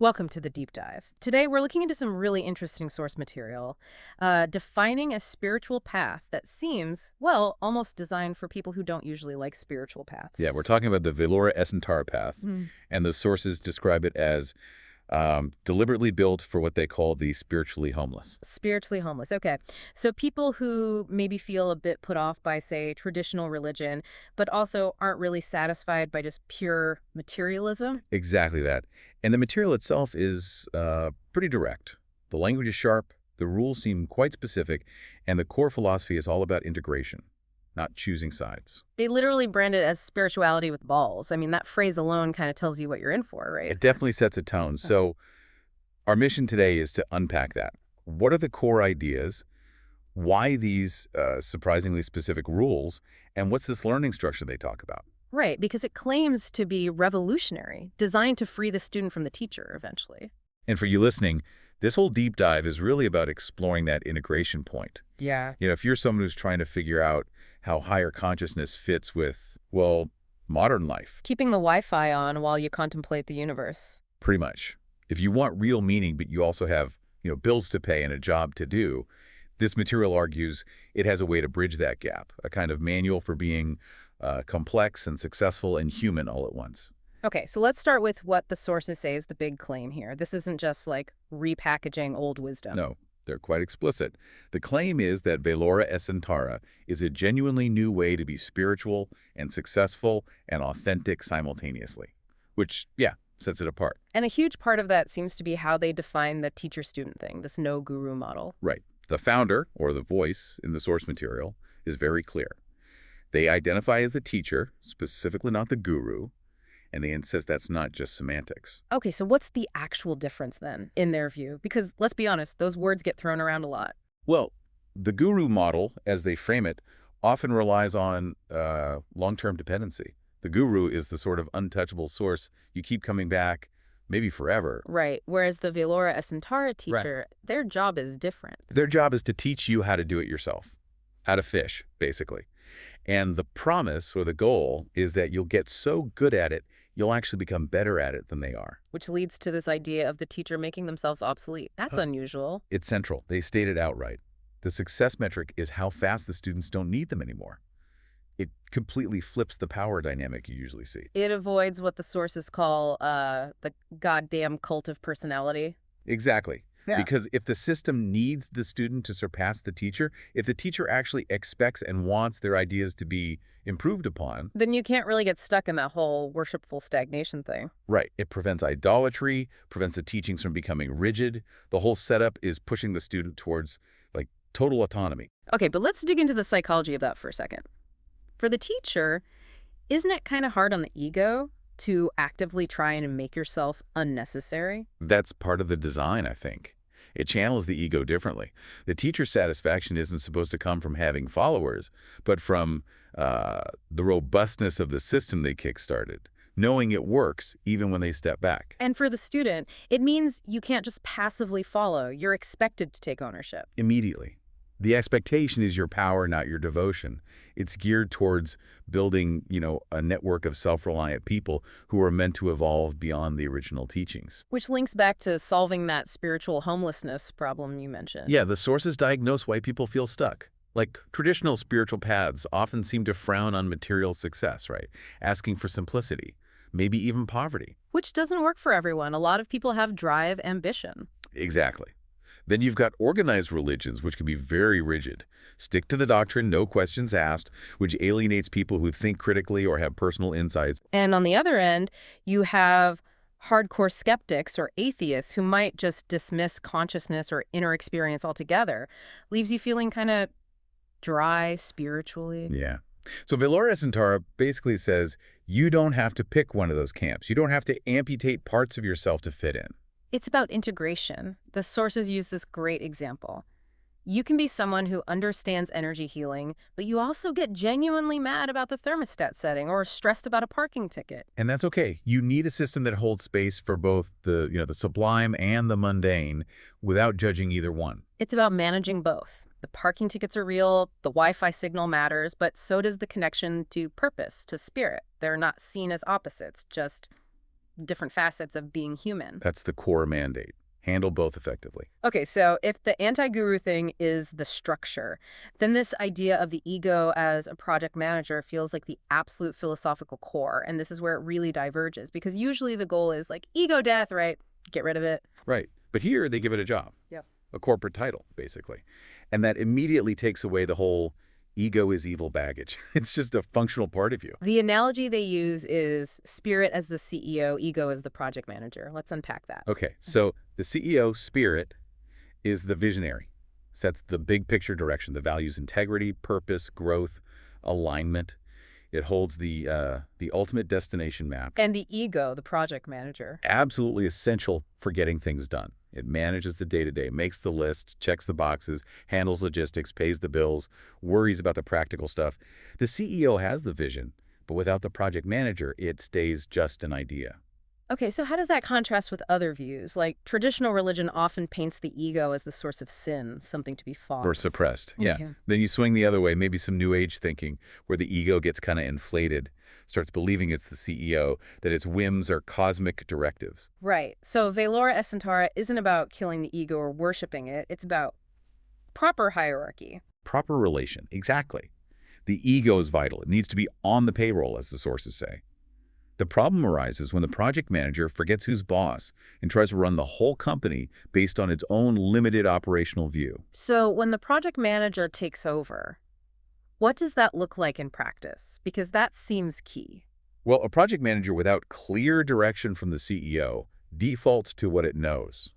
Welcome to the deep dive. Today, we're looking into some really interesting source material, defining a spiritual path that seems, well, almost designed for people who don't usually like spiritual Yeah, we're paths. talking about the Veylora Essentara path, Hmm. and the sources describe it as deliberately built for what they call the spiritually homeless. Spiritually homeless. Okay. So people who maybe feel a bit put off by, say, traditional religion, but also aren't really satisfied by just pure materialism. Exactly that. And the material itself is pretty direct. The language is sharp, the rules seem quite specific, and the core philosophy is all about integration, not choosing sides. They literally brand it as spirituality with balls. I mean, that phrase alone kind of tells you what you're in for, right? It definitely sets a tone. So our mission today is to unpack that. What are the core ideas? Why these surprisingly specific rules? And what's this learning structure they talk about? Right, because it claims to be revolutionary, designed to free the student from the teacher eventually. And for you listening, this whole deep dive is really about exploring that integration point. Yeah. If you're someone who's trying to figure out how higher consciousness fits with, well, modern life, Keeping the Wi-Fi on while you contemplate the universe. pretty much. If you want real meaning, but you also have, bills to pay and a job to do, this material argues it has a way to bridge that gap, a kind of manual for being complex and successful and human all at once. Okay, so let's start with what the sources say is the big claim here. This isn't just like repackaging old wisdom. No, they're quite explicit. The claim is that Veylora Essentara is a genuinely new way to be spiritual and successful and authentic simultaneously, which, yeah, sets it apart. And a huge part of that seems to be how they define the teacher-student thing, this no guru model. Right. The founder, or the voice in the source material, is very clear. They identify as the teacher, specifically not the guru, and they insist that's not just semantics. Okay, so what's the actual difference then, in their view? Because let's be honest, those words get thrown around a lot. Well, the guru model, as they frame it, often relies on long-term dependency. The guru is the sort of untouchable source you keep coming back, maybe forever. Right, whereas the Veylora Essentara teacher, their job is different. Their job is to teach you how to do it yourself, how to fish, basically. And the promise or the goal is that you'll get so good at it, you'll actually become better at it than they are. Which leads to this idea of the teacher making themselves obsolete. That's unusual. It's central. They state it outright. The success metric is how fast the students don't need them anymore. It completely flips the power dynamic you usually see. It avoids what the sources call the goddamn cult of personality. Exactly. Yeah. Because if the system needs the student to surpass the teacher, if the teacher actually expects and wants their ideas to be improved upon, Then you can't really get stuck in that whole worshipful stagnation thing. right, it prevents idolatry, prevents the teachings from becoming rigid. The whole setup is pushing the student towards, like, total autonomy. Okay, but let's dig into the psychology of that for a second. For the teacher, isn't it kind of hard on the ego to actively try and make yourself unnecessary? That's part of the design, I think. It channels the ego differently. The teacher's satisfaction isn't supposed to come from having followers, but from the robustness of the system they kickstarted, knowing it works even when they step back. And for the student, it means you can't just passively follow. You're expected to take ownership. Immediately. The expectation is your power, not your devotion. It's geared towards building, a network of self-reliant people who are meant to evolve beyond the original teachings. Which links back to solving that spiritual homelessness problem you mentioned. Yeah, the sources diagnose why people feel stuck. Like, traditional spiritual paths often seem to frown on material success, right? Asking for simplicity, maybe even poverty. Which doesn't work for everyone. A lot of people have drive, ambition. Exactly. Then you've got organized religions, which can be very rigid. Stick to the doctrine, no questions asked, which alienates people who think critically or have personal insights. And on the other end, you have hardcore skeptics or atheists who might just dismiss consciousness or inner experience altogether. Leaves you feeling kind of dry spiritually. Yeah. So Veylora Essentara basically says you don't have to pick one of those camps. You don't have to amputate parts of yourself to fit in. It's about integration. The sources use this great example. You can be someone who understands energy healing, but you also get genuinely mad about the thermostat setting or stressed about a parking ticket. And that's okay. You need a system that holds space for both the sublime and the mundane without judging either one. It's about managing both. The parking tickets are real, the Wi-Fi signal matters, but so does the connection to purpose, to spirit. They're not seen as opposites, just different facets of being human. That's the core mandate. Handle both effectively. Okay, so if the anti-guru thing is the structure, then this idea of the ego as a project manager feels like the absolute philosophical core, and this is where it really diverges, because usually the goal is like ego death, right? Get rid of it. Right. But here they give it a job, Yep. a corporate title, basically. And that immediately takes away the whole ego is evil baggage. It's just a functional part of you. The analogy they use is spirit as the CEO, ego as the project manager. Let's unpack that. Okay, so the CEO spirit is the visionary, sets the big picture direction, the values integrity, purpose, growth, alignment. It holds the ultimate destination map. And the ego, the project manager. Absolutely essential for getting things done. It manages the day-to-day, makes the list, checks the boxes, handles logistics, pays the bills, worries about the practical stuff. The CEO has the vision, but without the project manager, it stays just an idea. Okay, so how does that contrast with other views? Like, traditional religion often paints the ego as the source of sin, something to be fought. Or suppressed, yeah. Okay. Then you swing the other way, maybe some New Age thinking, where the ego gets kind of inflated, starts believing it's the CEO, that its whims are cosmic directives. Right. So Veylora Essentara isn't about killing the ego or worshiping it. It's about proper hierarchy. Proper relation, exactly. The ego is vital. It needs to be on the payroll, as the sources say. The problem arises when the project manager forgets who's boss and tries to run the whole company based on its own limited operational view. So when the project manager takes over, what does that look like in practice? Because that seems key. Well, a project manager without clear direction from the CEO defaults to what it knows.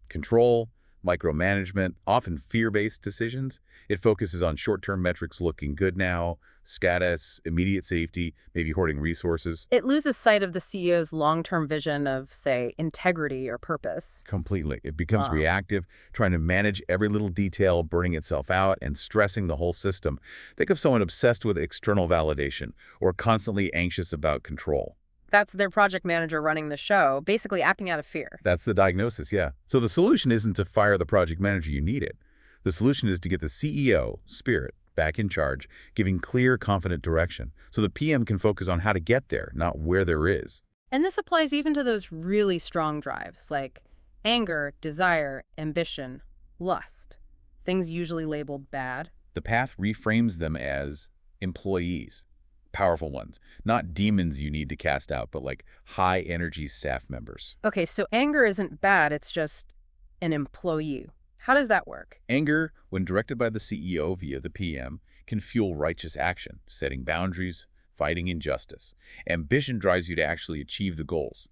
Control, micromanagement, often fear-based decisions. It focuses on short-term metrics looking good now, status, immediate safety, maybe hoarding resources. It loses sight of the CEO's long-term vision of, say, integrity or purpose. Completely. It becomes Ah. reactive, trying to manage every little detail, burning itself out, and stressing the whole system. Think of someone obsessed with external validation or constantly anxious about control. That's their project manager running the show, basically acting out of fear. That's the diagnosis, yeah. So the solution isn't to fire the project manager, you need it. The solution is to get the CEO, spirit, back in charge, giving clear, confident direction, so the PM can focus on how to get there, not where there is. And this applies even to those really strong drives, like anger, desire, ambition, lust. Things usually labeled bad. The path reframes them as employees, powerful ones, not demons you need to cast out, but like high-energy staff members. Okay, so anger isn't bad, it's just an employee. How does that work? Anger, when directed by the CEO via the PM, can fuel righteous action, setting boundaries, fighting injustice. Ambition drives you to actually achieve the goals.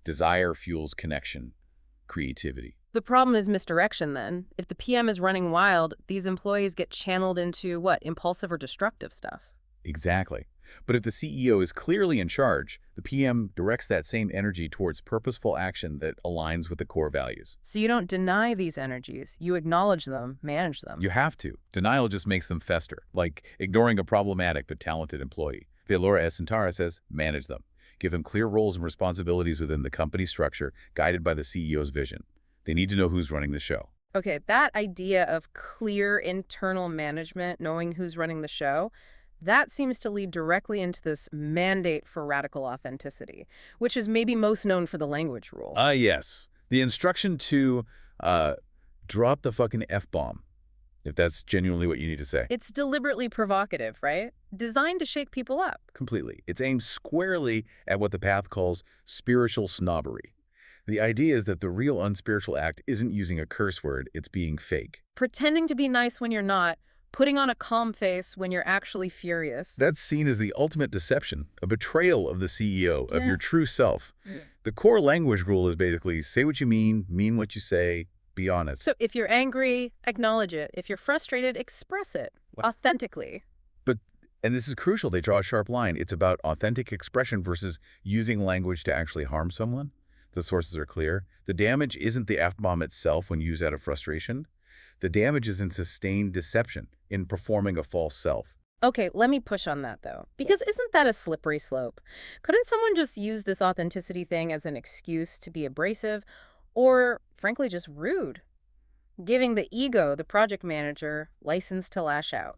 Desire fuels connection, creativity. The problem is misdirection then. If the PM is running wild, these employees get channeled into what, impulsive or destructive stuff? Exactly. But if the CEO is clearly in charge, the PM directs that same energy towards purposeful action that aligns with the core values. So you don't deny these energies, you acknowledge them, manage them. You have to. Denial just makes them fester, like ignoring a problematic but talented employee. Veylora Essentara says, manage them. Give them clear roles and responsibilities within the company structure, guided by the CEO's vision. They need to know who's running the show. Okay, that idea of clear internal management, knowing who's running the show, that seems to lead directly into this mandate for radical authenticity, which is maybe most known for the language rule. Yes. The instruction to drop the fucking F-bomb, if that's genuinely what you need to say. It's deliberately provocative, right? Designed to shake people up. Completely. It's aimed squarely at what the path calls spiritual snobbery. The idea is that the real unspiritual act isn't using a curse word, it's being fake. Pretending to be nice when you're not, putting on a calm face when you're actually furious. That's seen as the ultimate deception, a betrayal of the CEO, of Yeah. your true self. Yeah. The core language rule is basically say what you mean what you say, be honest. So if you're angry, acknowledge it. If you're frustrated, express it authentically. And this is crucial, they draw a sharp line. It's about authentic expression versus using language to actually harm someone. The sources are clear. The damage isn't the F-bomb itself when used out of frustration. The damage is in sustained deception, in performing a false self. Okay, let me push on that, though, because isn't that a slippery slope? Couldn't someone just use this authenticity thing as an excuse to be abrasive or, frankly, just rude? Giving the ego, the project manager, license to lash out.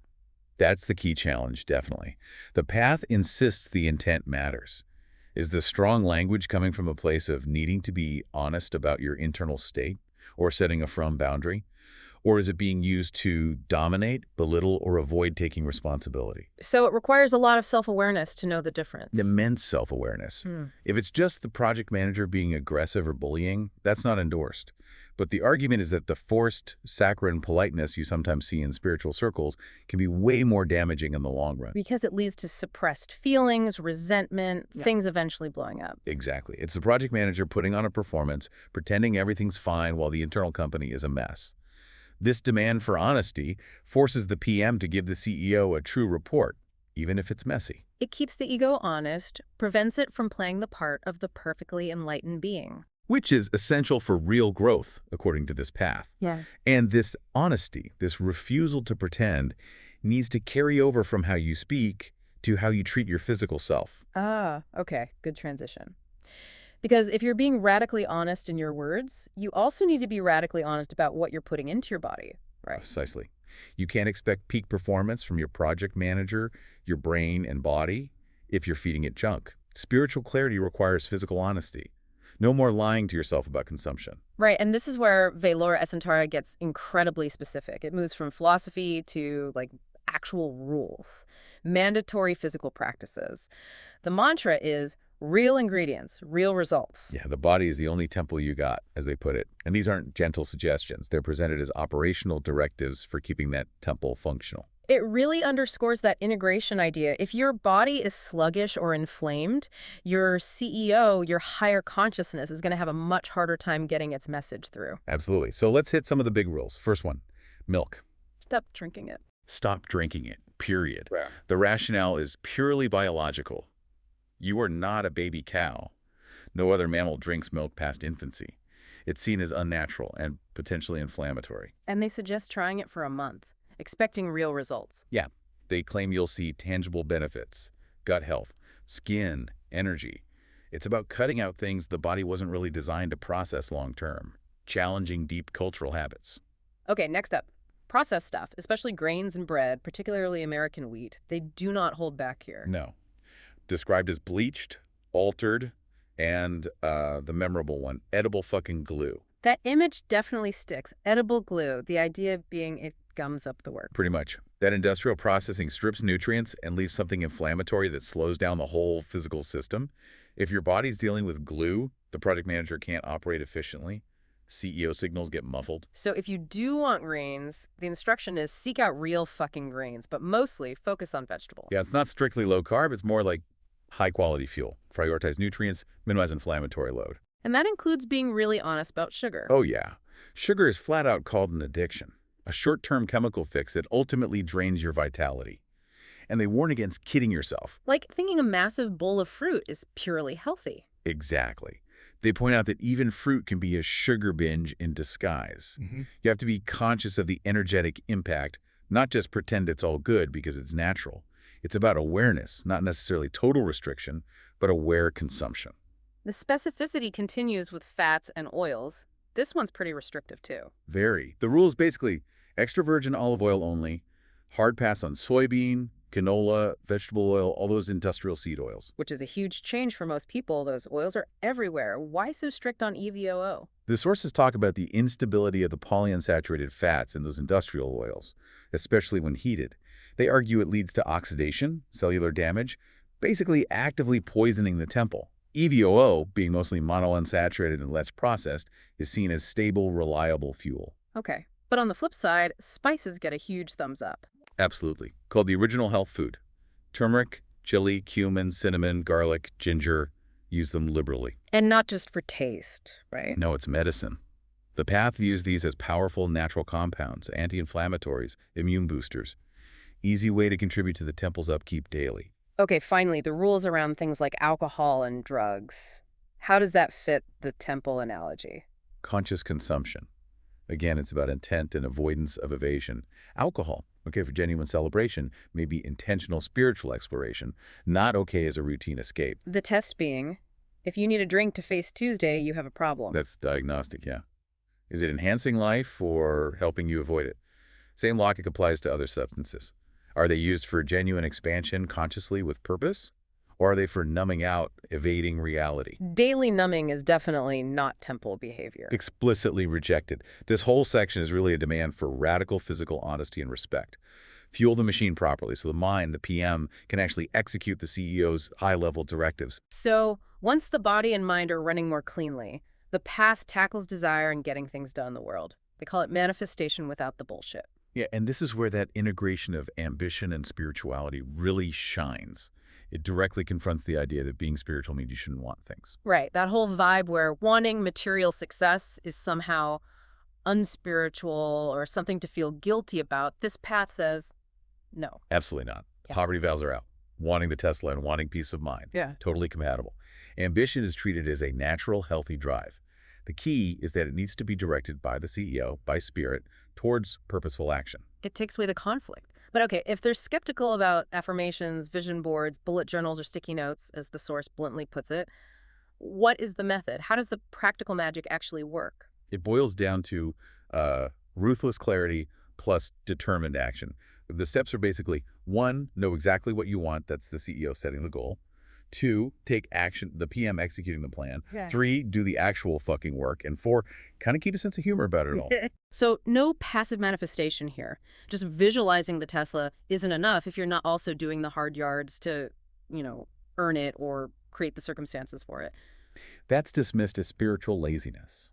That's the key challenge, definitely. The path insists the intent matters. Is the strong language coming from a place of needing to be honest about your internal state or setting a firm boundary? Or is it being used to dominate, belittle, or avoid taking responsibility? So it requires a lot of self-awareness to know the difference. Immense self-awareness. Hmm. If it's just the project manager being aggressive or bullying, that's not endorsed. But the argument is that the forced, saccharine politeness you sometimes see in spiritual circles can be way more damaging in the long run. Because it leads to suppressed feelings, resentment, things eventually blowing up. Exactly. It's the project manager putting on a performance, pretending everything's fine while the internal company is a mess. This demand for honesty forces the PM to give the CEO a true report, even if it's messy. It keeps the ego honest, prevents it from playing the part of the perfectly enlightened being. Which is essential for real growth, according to this path. Yeah. And this honesty, this refusal to pretend, needs to carry over from how you speak to how you treat your physical self. Ah, okay. Good transition. Because if you're being radically honest in your words, you also need to be radically honest about what you're putting into your body, right? Precisely. You can't expect peak performance from your project manager, your brain and body, if you're feeding it junk. Spiritual clarity requires physical honesty. No more lying to yourself about consumption. Right, and this is where Veylora Essentara gets incredibly specific. It moves from philosophy to, like, actual rules, mandatory physical practices. The mantra is real ingredients, real results. Yeah, the body is the only temple you got, as they put it. And these aren't gentle suggestions. They're presented as operational directives for keeping that temple functional. It really underscores that integration idea. If your body is sluggish or inflamed, your CEO, your higher consciousness, is going to have a much harder time getting its message through. Absolutely. So let's hit some of the big rules. First one, milk. Stop drinking it. Stop drinking it, period. Yeah. The rationale is purely biological. You are not a baby cow. No other mammal drinks milk past infancy. It's seen as unnatural and potentially inflammatory. And they suggest trying it for a month, expecting real results. Yeah, they claim you'll see tangible benefits, gut health, skin, energy. It's about cutting out things the body wasn't really designed to process long term, challenging deep cultural habits. Okay, next up. Processed stuff, especially grains and bread, particularly American wheat, they do not hold back here. No. Described as bleached, altered, and the memorable one, edible fucking glue. That image definitely sticks. Edible glue, the idea being it gums up the work. Pretty much. That industrial processing strips nutrients and leaves something inflammatory that slows down the whole physical system. If your body's dealing with glue, the project manager can't operate efficiently. CEO signals get muffled. So if you do want grains, the instruction is seek out real fucking grains, but mostly focus on vegetables. Yeah, it's not strictly low carb. It's more like high-quality fuel. Prioritize nutrients, minimize inflammatory load. And that includes being really honest about sugar. Oh, yeah. Sugar is flat out called an addiction, a short-term chemical fix that ultimately drains your vitality. And they warn against kidding yourself. Like thinking a massive bowl of fruit is purely healthy. Exactly. They point out that even fruit can be a sugar binge in disguise. You have to be conscious of the energetic impact, not just pretend it's all good because it's natural. It's about awareness, not necessarily total restriction, but aware consumption. The specificity continues with fats and oils. This one's pretty restrictive too. Very. The rule is basically extra virgin olive oil only, hard pass on soybean, canola, vegetable oil, all those industrial seed oils. Which is a huge change for most people. Those oils are everywhere. Why so strict on EVOO? The sources talk about the instability of the polyunsaturated fats in those industrial oils, especially when heated. They argue it leads to oxidation, cellular damage, basically actively poisoning the temple. EVOO, being mostly monounsaturated and less processed, is seen as stable, reliable fuel. Okay. But on the flip side, spices get a huge thumbs up. Absolutely. Called the original health food. Turmeric, chili, cumin, cinnamon, garlic, ginger. Use them liberally. And not just for taste, right? No, it's medicine. The path views these as powerful natural compounds, anti-inflammatories, immune boosters. Easy way to contribute to the temple's upkeep daily. Okay, finally, the rules around things like alcohol and drugs. How does that fit the temple analogy? Conscious consumption. Again, it's about intent and avoidance of evasion. Alcohol, okay for genuine celebration, may be intentional spiritual exploration, not okay as a routine escape. The test being, if you need a drink to face Tuesday, you have a problem. That's diagnostic, yeah. Is it enhancing life or helping you avoid it? Same logic applies to other substances. Are they used for genuine expansion consciously with purpose? Or are they for numbing out, evading reality? Daily numbing is definitely not temple behavior. Explicitly rejected. This whole section is really a demand for radical physical honesty and respect. Fuel the machine properly so the mind, the PM, can actually execute the CEO's high-level directives. So, once the body and mind are running more cleanly, the path tackles desire and getting things done in the world. They call it manifestation without the bullshit. Yeah, and this is where that integration of ambition and spirituality really shines. It directly confronts the idea that being spiritual means you shouldn't want things. Right, that whole vibe where wanting material success is somehow unspiritual or something to feel guilty about, this path says no. Absolutely not. Yeah. Poverty vows are out. Wanting the Tesla and wanting peace of mind. Yeah. Totally compatible. Ambition is treated as a natural, healthy drive. The key is that it needs to be directed by the CEO, by spirit, towards purposeful action. It takes away the conflict. But okay, if they're skeptical about affirmations, vision boards, bullet journals, or sticky notes, as the source bluntly puts it, what is the method? How does the practical magic actually work? It boils down to ruthless clarity plus determined action. The steps are basically, 1, know exactly what you want. That's the CEO setting the goal. 2, take action, the PM executing the plan. Yeah. 3, do the actual fucking work. And 4, kind of keep a sense of humor about it all. So no passive manifestation here. Just visualizing the Tesla isn't enough if you're not also doing the hard yards to, earn it or create the circumstances for it. That's dismissed as spiritual laziness.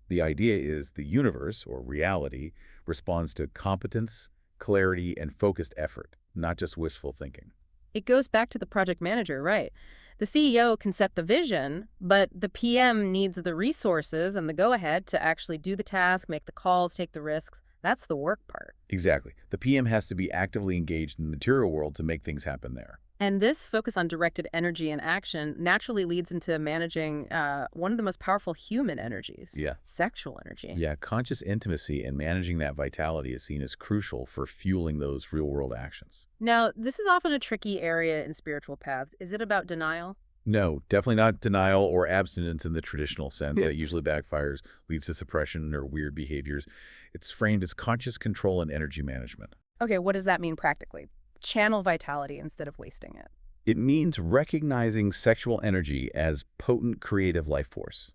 The idea is the universe, or reality, responds to competence, clarity, and focused effort, not just wishful thinking. It goes back to the project manager, right? The CEO can set the vision, but the PM needs the resources and the go-ahead to actually do the task, make the calls, take the risks. That's the work part. Exactly. The PM has to be actively engaged in the material world to make things happen there. And this focus on directed energy and action naturally leads into managing one of the most powerful human energies. Yeah. Sexual energy. Yeah, conscious intimacy and managing that vitality is seen as crucial for fueling those real-world actions. Now, this is often a tricky area in spiritual paths. Is it about denial? No, definitely not denial or abstinence in the traditional sense. That usually backfires, leads to suppression or weird behaviors. It's framed as conscious control and energy management. Okay, what does that mean practically? Channel vitality instead of wasting it. It means recognizing sexual energy as potent creative life force.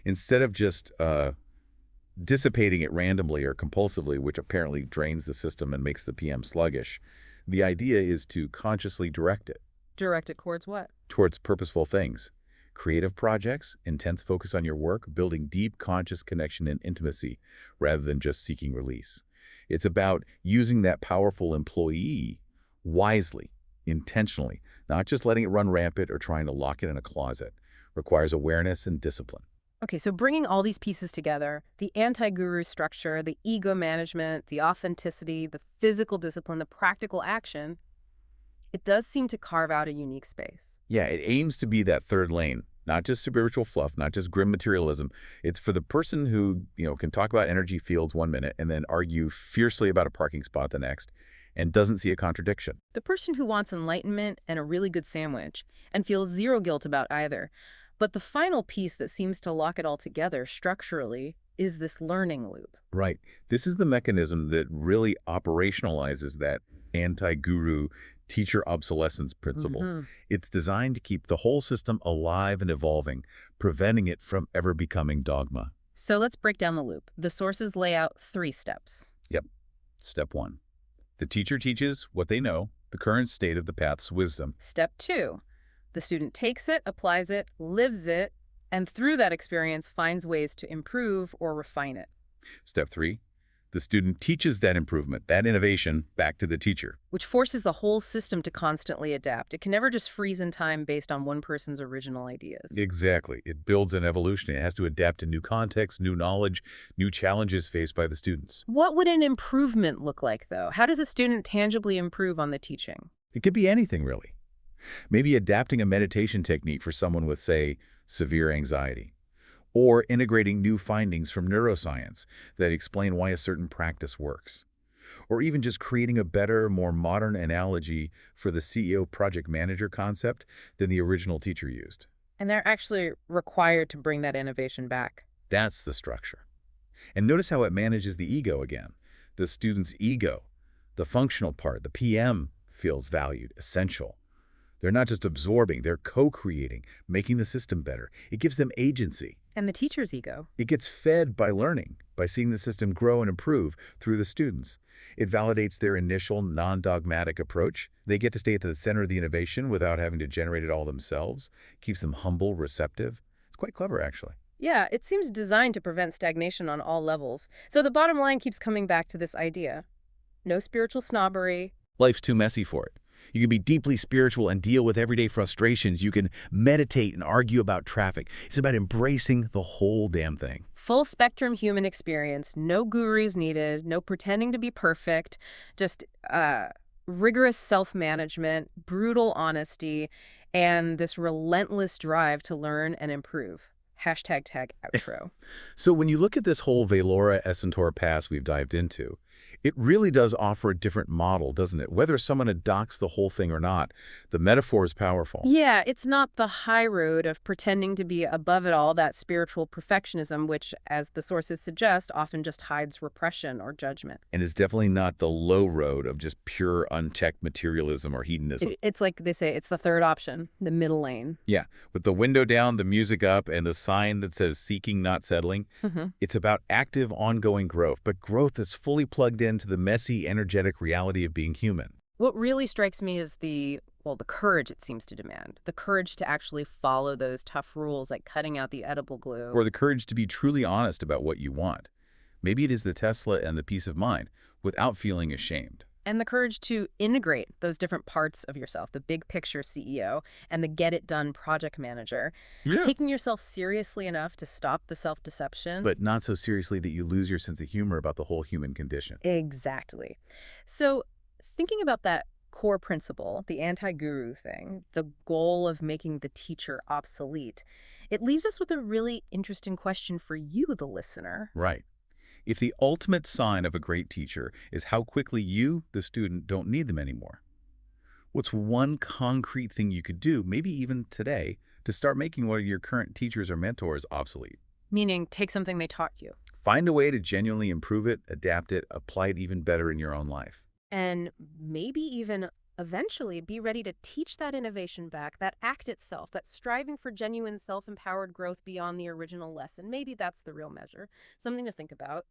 Instead of just dissipating it randomly or compulsively, which apparently drains the system and makes the PM sluggish, the idea is to consciously direct it. Direct it towards what? Towards purposeful things. Creative projects, intense focus on your work, building deep conscious connection and intimacy rather than just seeking release. It's about using that powerful employee wisely, intentionally, not just letting it run rampant or trying to lock it in a closet. Requires awareness and discipline. Okay, so bringing all these pieces together, the anti-guru structure, the ego management, the authenticity, the physical discipline, the practical action, it does seem to carve out a unique space. Yeah, it aims to be that third lane, not just spiritual fluff, not just grim materialism. It's for the person who, can talk about energy fields 1 minute and then argue fiercely about a parking spot the next and doesn't see a contradiction. The person who wants enlightenment and a really good sandwich and feels zero guilt about either. But the final piece that seems to lock it all together structurally is this learning loop. Right. This is the mechanism that really operationalizes that anti-guru teacher obsolescence principle. It's designed to keep the whole system alive and evolving, preventing it from ever becoming dogma. So let's break down the loop. The sources lay out 3 steps. Yep. Step 1. The teacher teaches what they know, the current state of the path's wisdom. Step 2. The student takes it, applies it, lives it, and through that experience finds ways to improve or refine it. Step 3. The student teaches that improvement, that innovation, back to the teacher. Which forces the whole system to constantly adapt. It can never just freeze in time based on one person's original ideas. Exactly. It builds an evolution. It has to adapt to new contexts, new knowledge, new challenges faced by the students. What would an improvement look like, though? How does a student tangibly improve on the teaching? It could be anything, really. Maybe adapting a meditation technique for someone with, say, severe anxiety. Or integrating new findings from neuroscience that explain why a certain practice works. Or even just creating a better, more modern analogy for the CEO project manager concept than the original teacher used. And they're actually required to bring that innovation back. That's the structure. And notice how it manages the ego again. The student's ego, the functional part, the PM, feels valued, essential. They're not just absorbing, they're co-creating, making the system better. It gives them agency. And the teacher's ego. It gets fed by learning, by seeing the system grow and improve through the students. It validates their initial non-dogmatic approach. They get to stay at the center of the innovation without having to generate it all themselves. Keeps them humble, receptive. It's quite clever, actually. Yeah, it seems designed to prevent stagnation on all levels. So the bottom line keeps coming back to this idea. No spiritual snobbery. Life's too messy for it. You can be deeply spiritual and deal with everyday frustrations. You can meditate and argue about traffic. It's about embracing the whole damn thing. Full spectrum human experience. No gurus needed. No pretending to be perfect. Just rigorous self-management, brutal honesty, and this relentless drive to learn and improve. Hashtag tag outro. So when you look at this whole Veylora Essentara pass we've dived into, it really does offer a different model, doesn't it? Whether someone adopts the whole thing or not, the metaphor is powerful. Yeah, it's not the high road of pretending to be above it all, that spiritual perfectionism, which, as the sources suggest, often just hides repression or judgment. And it's definitely not the low road of just pure unchecked materialism or hedonism. It's like they say, it's the third option, the middle lane. Yeah, with the window down, the music up, and the sign that says seeking, not settling. It's about active, ongoing growth, but growth that's fully plugged into the messy, energetic reality of being human. What really strikes me is the courage it seems to demand. The courage to actually follow those tough rules, like cutting out the edible glue. Or the courage to be truly honest about what you want. Maybe it is the Tesla and the peace of mind, without feeling ashamed. And the courage to integrate those different parts of yourself, the big picture CEO and the get-it-done project manager. Yeah. Taking yourself seriously enough to stop the self-deception. But not so seriously that you lose your sense of humor about the whole human condition. Exactly. So thinking about that core principle, the anti-guru thing, the goal of making the teacher obsolete, it leaves us with a really interesting question for you, the listener. Right. If the ultimate sign of a great teacher is how quickly you, the student, don't need them anymore, what's one concrete thing you could do, maybe even today, to start making one of your current teachers or mentors obsolete? Meaning, take something they taught you. Find a way to genuinely improve it, adapt it, apply it even better in your own life. And maybe even eventually be ready to teach that innovation back, that act itself, that striving for genuine self-empowered growth beyond the original lesson. Maybe that's the real measure. Something to think about.